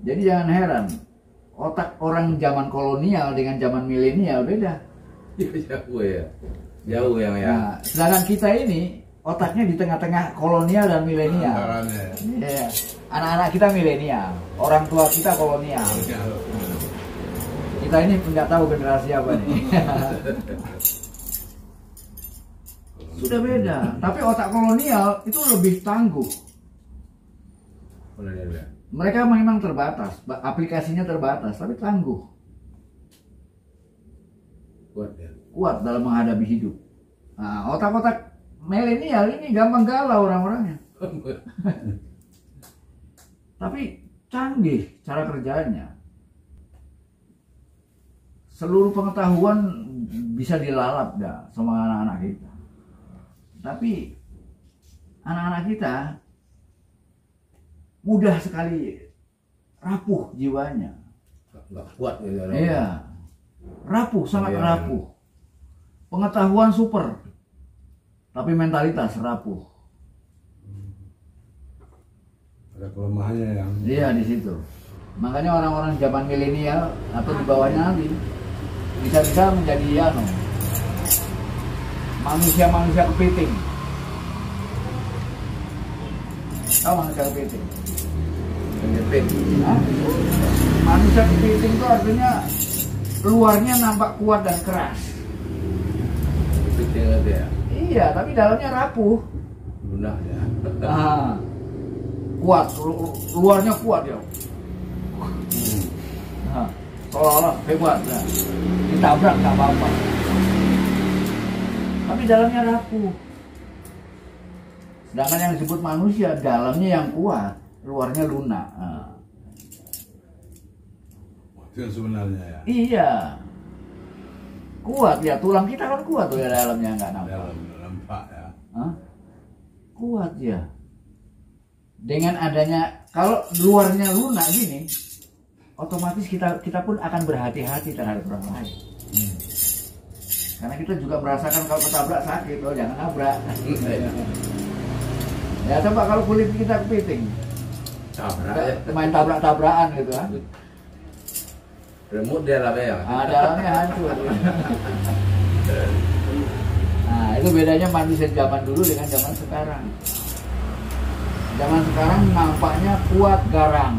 Jadi jangan heran, otak orang zaman kolonial dengan zaman milenial beda. Jauh ya. Jauh yang ya. Nah, sedangkan kita ini otaknya di tengah-tengah kolonial dan milenial. Iya. Anak-anak kita milenial, orang tua kita kolonial. Kita ini nggak tahu generasi apa nih. Sudah beda. Tapi otak kolonial itu lebih tangguh. Mereka memang terbatas, aplikasinya terbatas, tapi tangguh. Kuat ya. Kuat dalam menghadapi hidup. Nah, otak-otak milenial ini gampang galau orang-orangnya. Tapi canggih cara kerjanya. Seluruh pengetahuan bisa dilalap dah sama anak-anak kita. Tapi anak-anak kita mudah sekali rapuh jiwanya. Nggak kuat gitu. Iya. Rapuh, sangat rapuh. Pengetahuan super. Tapi mentalitas rapuh. Ada kelemahannya yang. Iya, di situ. Makanya orang-orang zaman milenial atau di bawahnya nanti bisa-bisa menjadi manusia-manusia kepiting. Tahu manusia kepiting? Manusia kepiting itu artinya luarnya nampak kuat dan keras. Kepiting aja ya. Iya, tapi dalamnya rapuh. Lunak ya. Kuat, luarnya kuat ya. Seolah-olah hebat ya. Ditabrak nggak apa-apa. Tapi dalamnya rapuh. Sedangkan yang disebut manusia, dalamnya yang kuat, luarnya lunak. Itu yang sebenarnya ya. Iya. Kuat ya, tulang kita kan kuat tuh ya dalamnya, nggak nampak. Nampak ya. Hah? Kuat ya. Dengan adanya, kalau luarnya lunak gini, otomatis kita pun akan berhati-hati terhadap orang lain. Karena kita juga merasakan kalau ketabrak sakit, oh jangan nabrak. Ya coba kalau kulit kita kepiting, main tabrak-tabrakan gitu kan. Remut dia lah ya. Dalamnya hancur. Nah itu bedanya manusia zaman dulu dengan zaman sekarang. Zaman sekarang nampaknya kuat garang.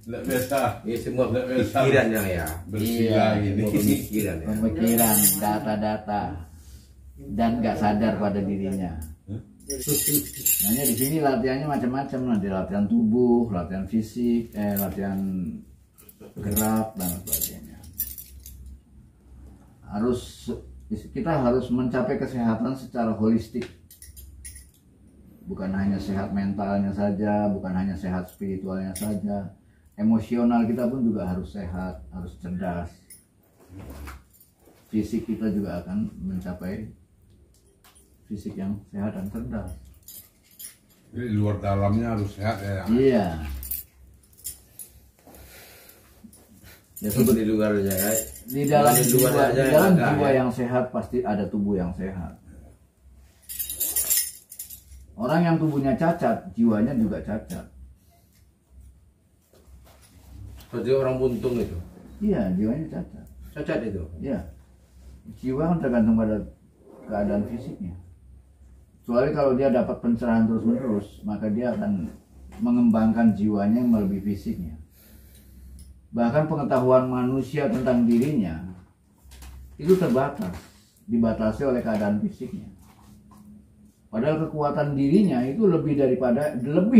Nggak biasa. Ini semua pikiran yang ya. Bersila Iya, ini. Pemikiran ya. Pemikiran, data-data, dan nggak sadar pada dirinya. Makanya di sini latihannya macam-macam, nanti latihan tubuh, latihan fisik, latihan gerak dan sebagainya. Kita harus mencapai kesehatan secara holistik. Bukan hanya sehat mentalnya saja, bukan hanya sehat spiritualnya saja. Emosional kita pun juga harus sehat, harus cerdas. Fisik kita juga akan mencapai fisik yang sehat dan cerdas. Jadi luar dalamnya harus sehat ya. Iya. Ya sebut di luarnya ya. Di dalam Di jiwa, luar aja di dalam enggak, jiwa ya. yang sehat pasti ada tubuh yang sehat. Orang yang tubuhnya cacat, jiwanya juga cacat. Seperti orang buntung itu. Iya, jiwanya cacat. Cacat itu. Iya. Jiwa kan tergantung pada keadaan fisiknya. Kecuali kalau dia dapat pencerahan terus-menerus, maka dia akan mengembangkan jiwanya melebihi fisiknya. Bahkan pengetahuan manusia tentang dirinya itu terbatas, dibatasi oleh keadaan fisiknya. Padahal kekuatan dirinya itu lebih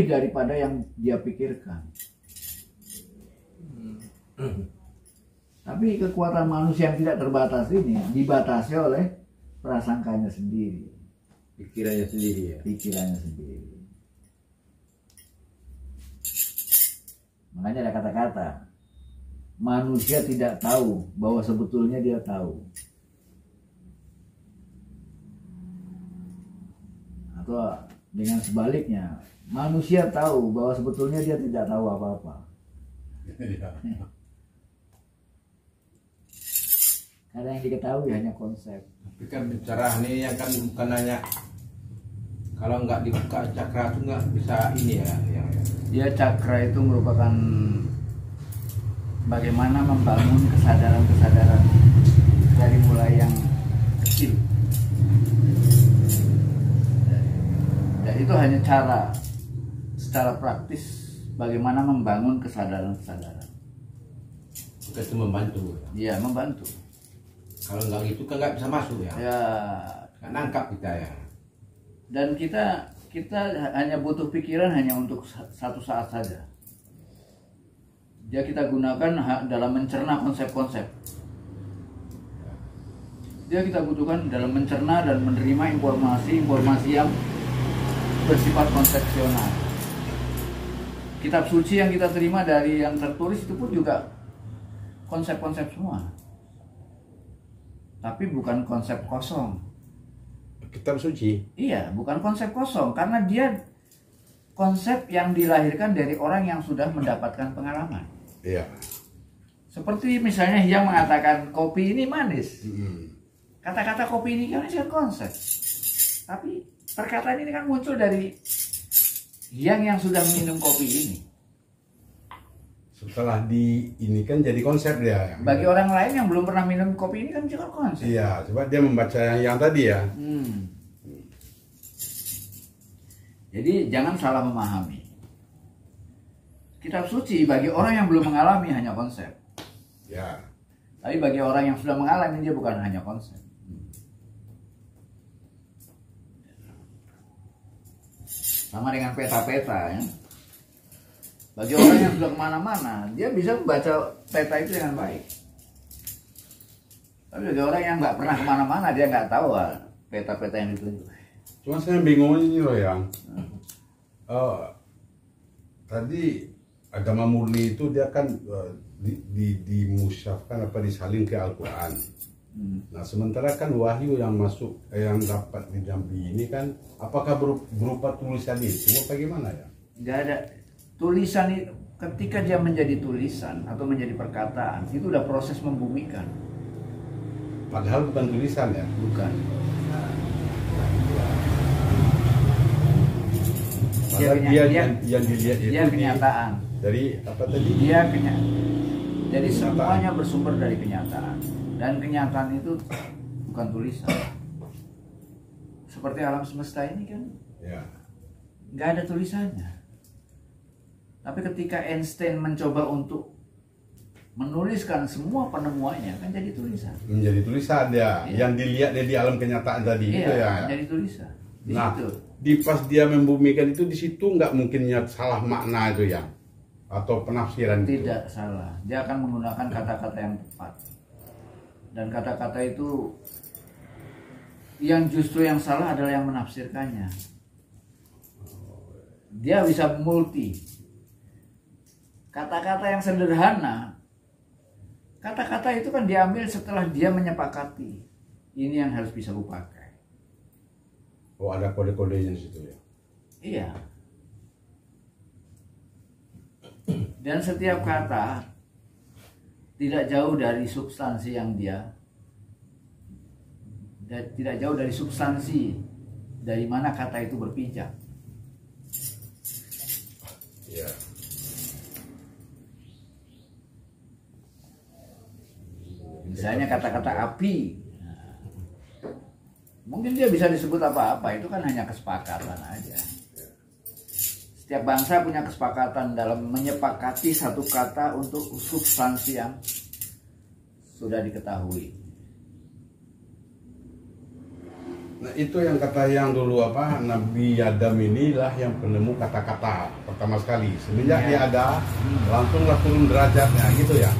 daripada yang dia pikirkan. Tapi kekuatan manusia yang tidak terbatas ini dibatasi oleh prasangkanya sendiri. Pikirannya sendiri ya. Pikirannya sendiri. Makanya ada kata-kata, manusia tidak tahu bahwa sebetulnya dia tahu. Atau dengan sebaliknya, manusia tahu bahwa sebetulnya dia tidak tahu apa-apa. Karena yang diketahui hanya konsep. Tapi kan bicara nih yang kan bukan hanya kalau nggak dibuka cakra itu nggak bisa ini ya. Ya, cakra itu merupakan bagaimana membangun kesadaran-kesadaran dari mulai yang kecil. Dan itu hanya cara secara praktis bagaimana membangun kesadaran-kesadaran. Kita itu membantu. Iya, membantu. Kalau nggak gitu kan nggak bisa masuk ya. Ya, Nggak nangkap kita ya. dan kita hanya butuh pikiran hanya untuk satu saat saja. Dia kita gunakan dalam mencerna konsep-konsep. Dia kita butuhkan dalam mencerna dan menerima informasi yang bersifat konsepsional. Kitab suci yang kita terima dari yang tertulis itu pun juga konsep-konsep semua. Tapi bukan konsep kosong. Kitab suci. Iya, bukan konsep kosong karena dia konsep yang dilahirkan dari orang yang sudah mendapatkan pengalaman. Iya. Seperti misalnya Hyang mengatakan kopi ini manis. Kata-kata kopi ini kan konsep. Tapi perkataan ini kan muncul dari Hyang yang sudah minum kopi ini. Setelah ini kan jadi konsep dia. Bagi orang lain yang belum pernah minum kopi ini kan juga konsep. Iya, coba dia membaca yang tadi ya. Jadi jangan salah memahami. Kitab suci bagi orang yang belum mengalami hanya konsep. Ya. Tapi bagi orang yang sudah mengalami dia bukan hanya konsep. Sama dengan peta-peta ya. Bagi orang yang sudah kemana-mana, dia bisa membaca peta itu dengan baik. Tapi bagi orang yang nggak pernah kemana-mana, dia nggak tahu peta-peta yang ditunjuk. Cuma saya bingung ini loh yang tadi agama murni itu dia kan dimusyafkan apa disalin ke Al-Quran. Nah sementara kan wahyu yang masuk yang dapat di Jambi ini kan apakah berupa tulisan itu apa gimana ya? Nggak ada tulisan itu. Ketika dia menjadi tulisan atau menjadi perkataan, itu udah proses membumikan. Padahal bukan tulisan ya? Bukan. Padahal dia yang dilihat itu dia kenyataan. Dari apa tadi? Dia kenyataan. Jadi semuanya bersumber dari kenyataan. Dan kenyataan itu bukan tulisan. Seperti alam semesta ini kan, Ya. nggak ada tulisannya. Tapi ketika Einstein mencoba untuk menuliskan semua penemuannya, kan jadi tulisan. Menjadi tulisan ya, Iya. yang dilihat di alam kenyataan tadi itu ya. Jadi tulisan. Di Nah, situ. di pas dia membumikan itu di situ nggak mungkinnya salah makna itu ya, atau penafsiran itu. Tidak salah. Dia akan menggunakan kata-kata yang tepat. Dan kata-kata itu yang justru yang salah adalah yang menafsirkannya. Dia bisa multi. Kata-kata yang sederhana, kata-kata itu kan diambil setelah dia menyepakati. Ini yang harus bisa kupakai. Oh ada kode-kodenya di situ ya. Iya. Dan setiap kata tidak jauh dari substansi yang tidak jauh dari substansi dari mana kata itu berpijak. Iya. Misalnya kata-kata api, mungkin dia bisa disebut apa-apa, itu kan hanya kesepakatan aja. Setiap bangsa punya kesepakatan dalam menyepakati satu kata untuk substansi yang sudah diketahui. Nah itu yang kata yang dulu apa Nabi Adam inilah yang penemu kata-kata pertama sekali. Semenjak dia ada langsunglah turun derajatnya gitu ya.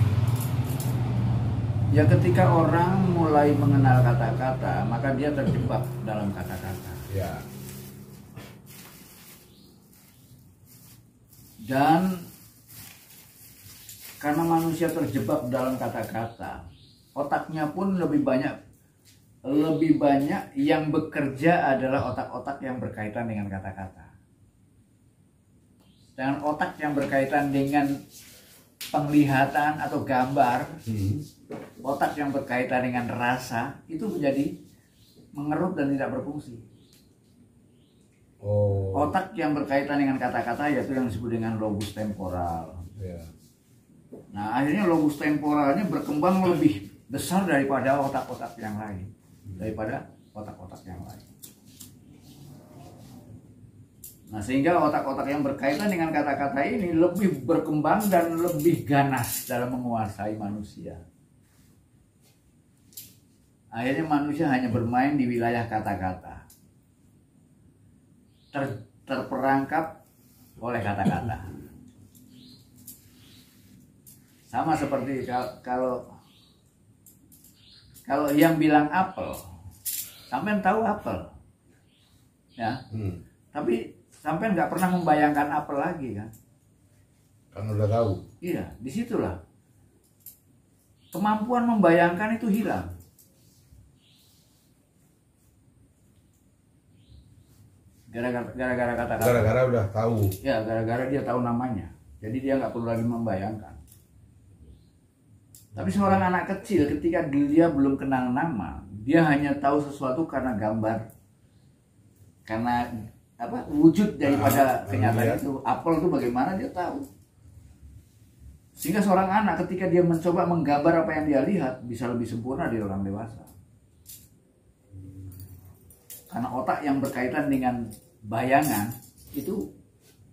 Ya ketika orang mulai mengenal kata-kata, maka dia terjebak dalam kata-kata. Ya. Dan karena manusia terjebak dalam kata-kata, otaknya pun lebih banyak yang bekerja adalah otak-otak yang berkaitan dengan kata-kata. Dengan otak yang berkaitan dengan penglihatan atau gambar, otak yang berkaitan dengan rasa itu menjadi mengerut dan tidak berfungsi. Oh. Otak yang berkaitan dengan kata-kata yaitu yang disebut dengan lobus temporal. Ya. Nah akhirnya lobus temporalnya berkembang lebih besar daripada otak-otak yang lain, Nah sehingga otak-otak yang berkaitan dengan kata-kata ini lebih berkembang dan lebih ganas dalam menguasai manusia. Akhirnya manusia hanya bermain di wilayah kata-kata, terperangkap oleh kata-kata. Sama seperti kalau yang bilang apel, sampean tahu apel, ya. Tapi sampean nggak pernah membayangkan apel lagi kan? Kan udah tahu. Iya, disitulah kemampuan membayangkan itu hilang. Gara-gara kata-kata. Gara-gara udah tahu. Ya, gara-gara dia tahu namanya. Jadi dia nggak perlu lagi membayangkan. Tapi seorang anak kecil ketika dia belum kenal nama, dia hanya tahu sesuatu karena gambar, karena wujud daripada kenyataan itu. Apel itu bagaimana dia tahu. Sehingga seorang anak ketika dia mencoba menggambar apa yang dia lihat bisa lebih sempurna dari orang dewasa. Karena otak yang berkaitan dengan bayangan itu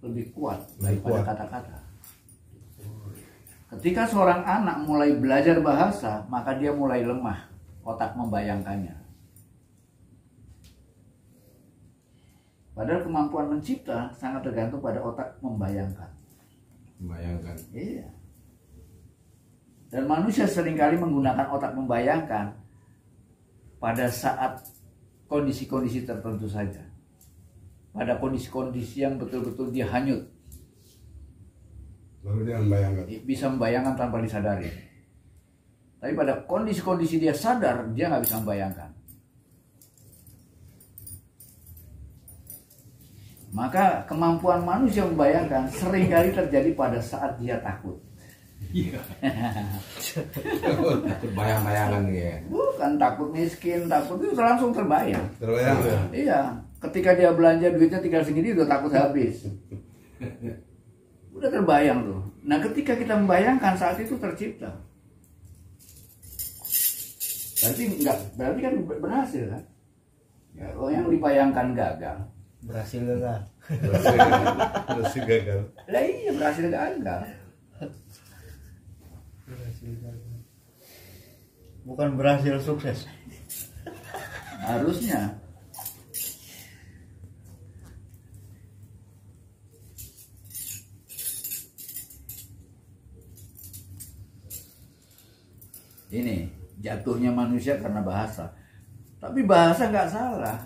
lebih kuat daripada kata-kata. Ketika seorang anak mulai belajar bahasa, maka dia mulai lemah otak membayangkannya. Padahal kemampuan mencipta sangat tergantung pada otak membayangkan. Membayangkan. Iya. Dan manusia seringkali menggunakan otak membayangkan pada saat kondisi-kondisi tertentu saja. Pada kondisi-kondisi yang betul-betul dia hanyut. Baru dia membayangkan. Bisa membayangkan tanpa disadari. Tapi pada kondisi-kondisi dia sadar, dia nggak bisa membayangkan. Maka kemampuan manusia membayangkan seringkali terjadi pada saat dia takut. Iya. Bayang-bayangan ya. Bukan takut miskin, takut itu langsung terbayang. Terbayang ya? Iya, ketika dia belanja duitnya tinggal segini udah takut habis. Udah terbayang tuh. Nah, ketika kita membayangkan saat itu tercipta. Berarti kan berhasil kan? Ya, kalau yang dibayangkan gagal. Berhasil gagal. Berhasil gagal. Lah iya, berhasil gagal. Bukan berhasil sukses. Harusnya. Ini jatuhnya manusia karena bahasa. Tapi bahasa nggak salah.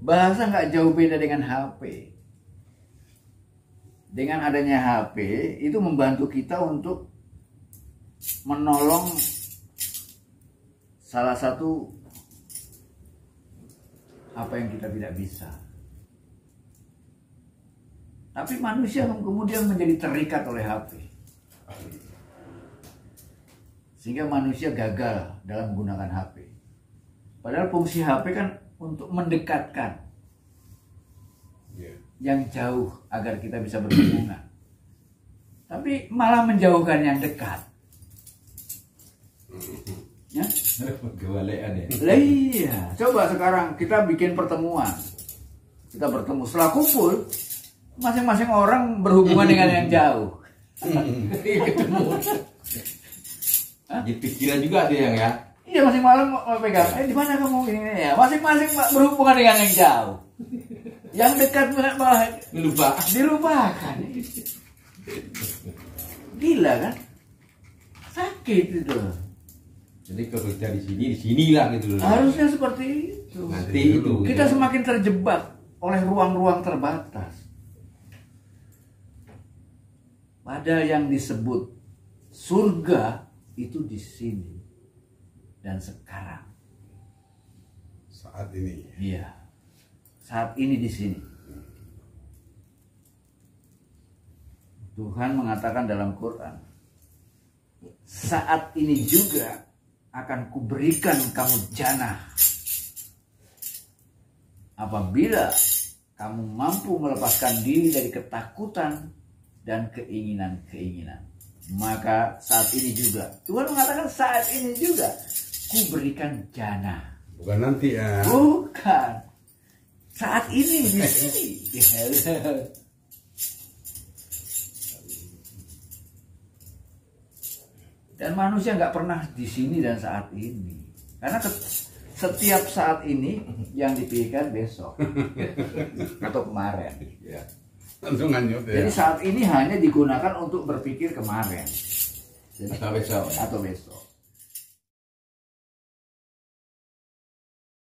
Bahasa nggak jauh beda dengan HP. Dengan adanya HP itu membantu kita untuk menolong salah satu apa yang kita tidak bisa. Tapi manusia kemudian menjadi terikat oleh HP. Sehingga manusia gagal dalam menggunakan HP. Padahal fungsi HP kan untuk mendekatkan yang jauh agar kita bisa berhubungan. Tapi malah menjauhkan yang dekat. Ya? Kewalean ya. Lah iya, coba sekarang kita bikin pertemuan. Kita bertemu, setelah kumpul masing-masing orang berhubungan dengan yang jauh. Ketemu. Jadi pikiran juga ada yang ya. Iya, masing malam mau pegang. Di mana kamu ini ya? Masing-masing berhubungan dengan yang jauh. Yang dekat malah dilupakan. Gila kan? Sakit itu. Jadi kalau kita di sinilah gitu loh. Harusnya seperti itu. Nanti itu Kita semakin terjebak oleh ruang-ruang terbatas. Padahal yang disebut surga itu di sini dan sekarang. Saat ini. Iya. Saat ini di sini. Tuhan mengatakan dalam Quran, saat ini juga akan kuberikan kamu jannah apabila kamu mampu melepaskan diri dari ketakutan dan keinginan-keinginan. Maka saat ini juga Tuhan mengatakan saat ini juga kuberikan jannah. Bukan nanti ya. Bukan. Saat ini di sini. Dan manusia nggak pernah di sini dan saat ini. Karena setiap saat ini yang dipikirkan besok atau kemarin. Ya. Langsung hanyut ya. Jadi saat ini hanya digunakan untuk berpikir kemarin. atau besok. Atau besok.